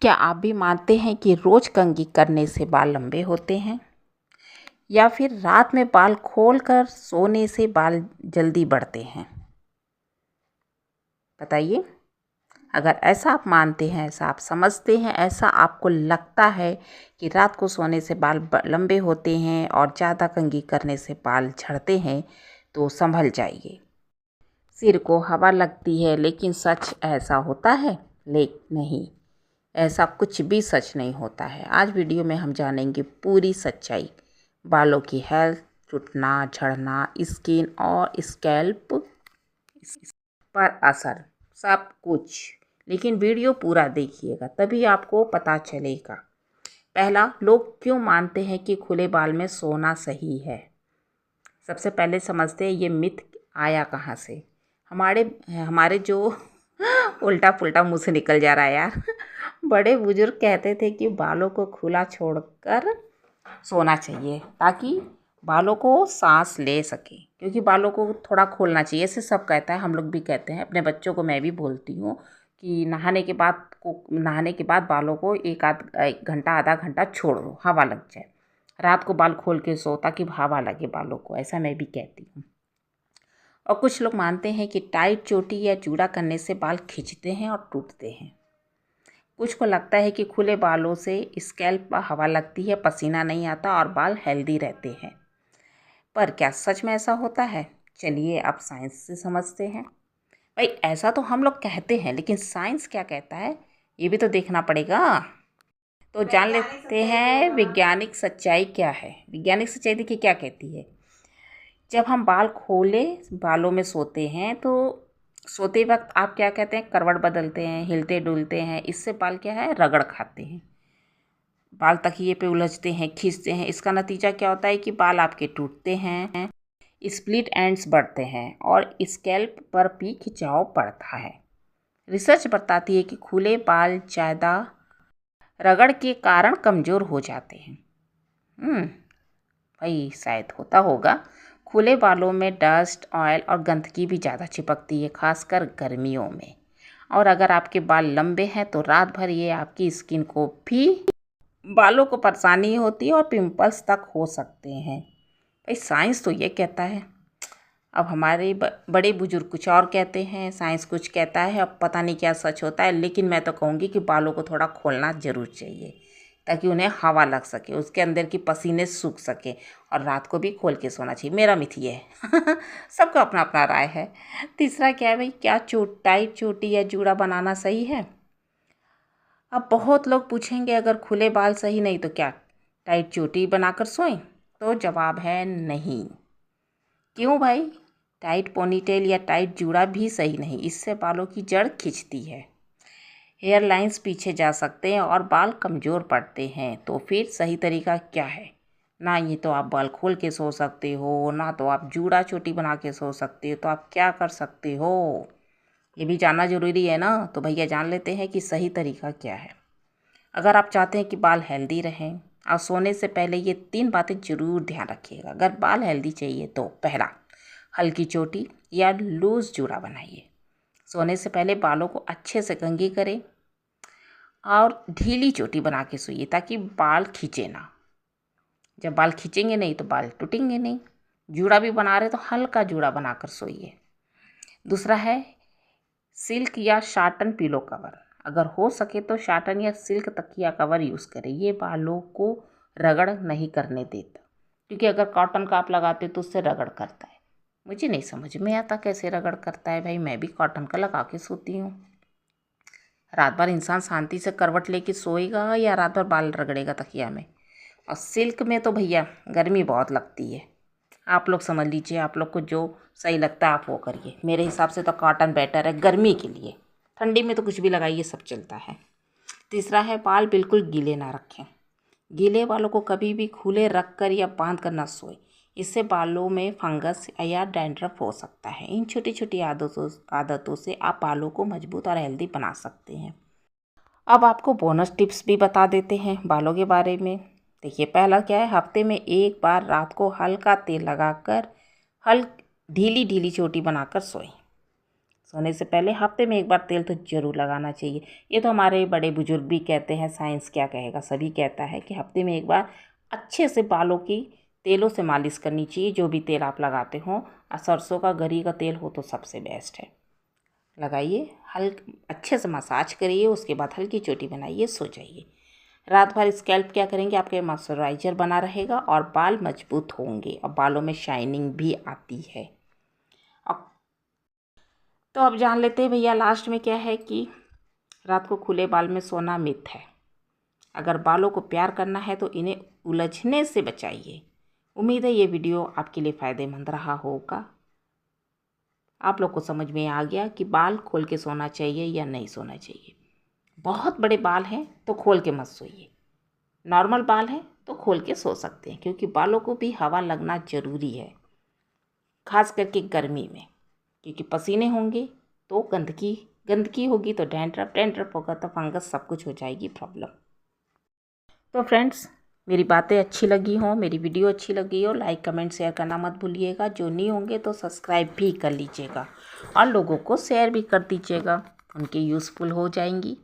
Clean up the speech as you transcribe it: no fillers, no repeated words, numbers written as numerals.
क्या आप भी मानते हैं कि रोज कंघी करने से बाल लंबे होते हैं, या फिर रात में बाल खोलकर सोने से बाल जल्दी बढ़ते हैं? बताइए। अगर ऐसा आप मानते हैं, ऐसा आप समझते हैं, ऐसा आपको लगता है कि रात को सोने से बाल लंबे होते हैं और ज़्यादा कंघी करने से बाल झड़ते हैं, तो संभल जाइए। सिर को हवा लगती है, लेकिन सच ऐसा होता है? नहीं, ऐसा कुछ भी सच नहीं होता है। आज वीडियो में हम जानेंगे पूरी सच्चाई, बालों की हेल्थ, टूटना, झड़ना, स्किन और स्कैल्प पर असर, सब कुछ। लेकिन वीडियो पूरा देखिएगा, तभी आपको पता चलेगा। पहला, लोग क्यों मानते हैं कि खुले बाल में सोना सही है? सबसे पहले समझते हैं ये मिथ आया कहाँ से। हमारे हमारे जो उल्टा पुल्टा मुँह से निकल जा रहा है यार। बड़े बुजुर्ग कहते थे कि बालों को खुला छोड़कर सोना चाहिए ताकि बालों को सांस ले सके, क्योंकि बालों को थोड़ा खोलना चाहिए। ऐसे सब कहता है, हम लोग भी कहते हैं। अपने बच्चों को मैं भी बोलती हूँ कि नहाने के बाद बालों को एक घंटा आधा घंटा छोड़ दो, हवा लग जाए। रात को बाल खोल के सो ताकि हवा लगे बालों को, ऐसा मैं भी कहती हूँ। और कुछ लोग मानते हैं कि टाइट चोटी या जूड़ा करने से बाल खिंचते हैं और टूटते हैं। कुछ को लगता है कि खुले बालों से स्कैल्प पर हवा लगती है, पसीना नहीं आता और बाल हेल्दी रहते हैं। पर क्या सच में ऐसा होता है? चलिए अब साइंस से समझते हैं। भाई, ऐसा तो हम लोग कहते हैं, लेकिन साइंस क्या कहता है ये भी तो देखना पड़ेगा। तो जान लेते हैं वैज्ञानिक सच्चाई क्या है। वैज्ञानिक सच्चाई देखिए क्या कहती है। जब हम बाल खोले बालों में सोते हैं, तो सोते वक्त आप क्या कहते हैं, करवट बदलते हैं, हिलते डुलते हैं। इससे बाल क्या है, रगड़ खाते हैं। बाल तकिए पे उलझते हैं, खींचते हैं। इसका नतीजा क्या होता है कि बाल आपके टूटते हैं, स्प्लिट एंड्स बढ़ते हैं और स्कैल्प पर भी खिंचाव पड़ता है। रिसर्च बताती है कि खुले बाल ज़्यादा रगड़ के कारण कमज़ोर हो जाते हैं। भाई शायद होता होगा। खुले बालों में डस्ट, ऑयल और गंदगी भी ज़्यादा चिपकती है, खासकर गर्मियों में। और अगर आपके बाल लंबे हैं तो रात भर ये आपकी स्किन को भी, बालों को परेशानी होती है और पिंपल्स तक हो सकते हैं। भाई साइंस तो ये कहता है, अब हमारे बड़े बुजुर्ग कुछ और कहते हैं, साइंस कुछ कहता है। अब पता नहीं क्या सच होता है, लेकिन मैं तो कहूँगी कि बालों को थोड़ा खोलना ज़रूर चाहिए ताकि उन्हें हवा लग सके, उसके अंदर की पसीने सूख सके, और रात को भी खोल के सोना चाहिए। मेरा मिथ ये है। सबका अपना अपना राय है। तीसरा क्या है भाई, क्या टाइट चोटी या जूड़ा बनाना सही है? अब बहुत लोग पूछेंगे अगर खुले बाल सही नहीं तो क्या टाइट चोटी बनाकर सोएं? तो जवाब है नहीं। क्यों भाई? टाइट पोनीटेल या टाइट जूड़ा भी सही नहीं, इससे बालों की जड़ खिंचती है, हेयर लाइंस पीछे जा सकते हैं और बाल कमज़ोर पड़ते हैं। तो फिर सही तरीका क्या है? ना ये तो आप बाल खोल के सो सकते हो, ना तो आप जूड़ा चोटी बना के सो सकते हो। तो आप क्या कर सकते हो, ये भी जानना ज़रूरी है ना। तो भैया जान लेते हैं कि सही तरीका क्या है। अगर आप चाहते हैं कि बाल हेल्दी रहें और सोने से पहले ये 3 बातें ज़रूर ध्यान रखिएगा। अगर बाल हेल्दी चाहिए तो पहला, हल्की चोटी या लूज़ जूड़ा बनाइए। सोने से पहले बालों को अच्छे से कंघी करें और ढीली चोटी बना के सोइए ताकि बाल खींचे ना। जब बाल खींचेंगे नहीं तो बाल टूटेंगे नहीं। जूड़ा भी बना रहे तो हल्का जूड़ा बनाकर सोइए। दूसरा है सिल्क या शाटन पिलो कवर। अगर हो सके तो शाटन या सिल्क तकिया कवर यूज़ करें। ये बालों को रगड़ नहीं करने देता, क्योंकि अगर कॉटन का आप लगाते तो उससे रगड़ करता है। मुझे नहीं समझ में आता कैसे रगड़ करता है भाई। मैं भी कॉटन का लगा के सोती हूँ। रात भर इंसान शांति से करवट लेके सोएगा या रात भर बाल रगड़ेगा तकिया में? और सिल्क में तो भैया गर्मी बहुत लगती है। आप लोग समझ लीजिए, आप लोग को जो सही लगता है आप वो करिए। मेरे हिसाब से तो कॉटन बेटर है गर्मी के लिए। ठंडी में तो कुछ भी लगाइए, सब चलता है। तीसरा है बाल बिल्कुल गीले ना रखें। गीले बालों को कभी भी खुले रख कर या बांध कर ना सोए, इससे बालों में फंगस या डैंड्रफ हो सकता है। इन छोटी छोटी आदतों से आप बालों को मजबूत और हेल्दी बना सकते हैं। अब आपको बोनस टिप्स भी बता देते हैं बालों के बारे में। देखिए, पहला क्या है, हफ्ते में एक बार रात को हल्का तेल लगाकर ढीली ढीली चोटी बनाकर सोएं। सोने से पहले हफ्ते में एक बार तेल तो ज़रूर लगाना चाहिए। ये तो हमारे बड़े बुजुर्ग भी कहते हैं, साइंस क्या कहेगा, सभी कहता है कि हफ्ते में एक बार अच्छे से बालों की तेलों से मालिश करनी चाहिए। जो भी तेल आप लगाते हो, सरसों का, गरी का तेल हो तो सबसे बेस्ट है। लगाइए, अच्छे से मसाज करिए, उसके बाद हल्की चोटी बनाइए, सो जाइए। रात भर स्कैल्प क्या करेंगे, आपके मॉइस्चराइजर बना रहेगा और बाल मजबूत होंगे और बालों में शाइनिंग भी आती है। अब तो अब जान लेते हैं भैया लास्ट में क्या है कि रात को खुले बाल में सोना मिथ है। अगर बालों को प्यार करना है तो इन्हें उलझने से बचाइए। उम्मीद है ये वीडियो आपके लिए फ़ायदेमंद रहा होगा। आप लोग को समझ में आ गया कि बाल खोल के सोना चाहिए या नहीं सोना चाहिए। बहुत बड़े बाल हैं तो खोल के मत सोइए, नॉर्मल बाल हैं तो खोल के सो सकते हैं, क्योंकि बालों को भी हवा लगना ज़रूरी है, खास करके गर्मी में। क्योंकि पसीने होंगे तो गंदगी होगी तो डैंड्रफ होगा तो फंगस, सब कुछ हो जाएगी प्रॉब्लम। तो फ्रेंड्स, मेरी बातें अच्छी लगी हों, मेरी वीडियो अच्छी लगी हो, लाइक कमेंट शेयर करना मत भूलिएगा। जो नहीं होंगे तो सब्सक्राइब भी कर लीजिएगा और लोगों को शेयर भी कर दीजिएगा, उनके यूज़फुल हो जाएंगी।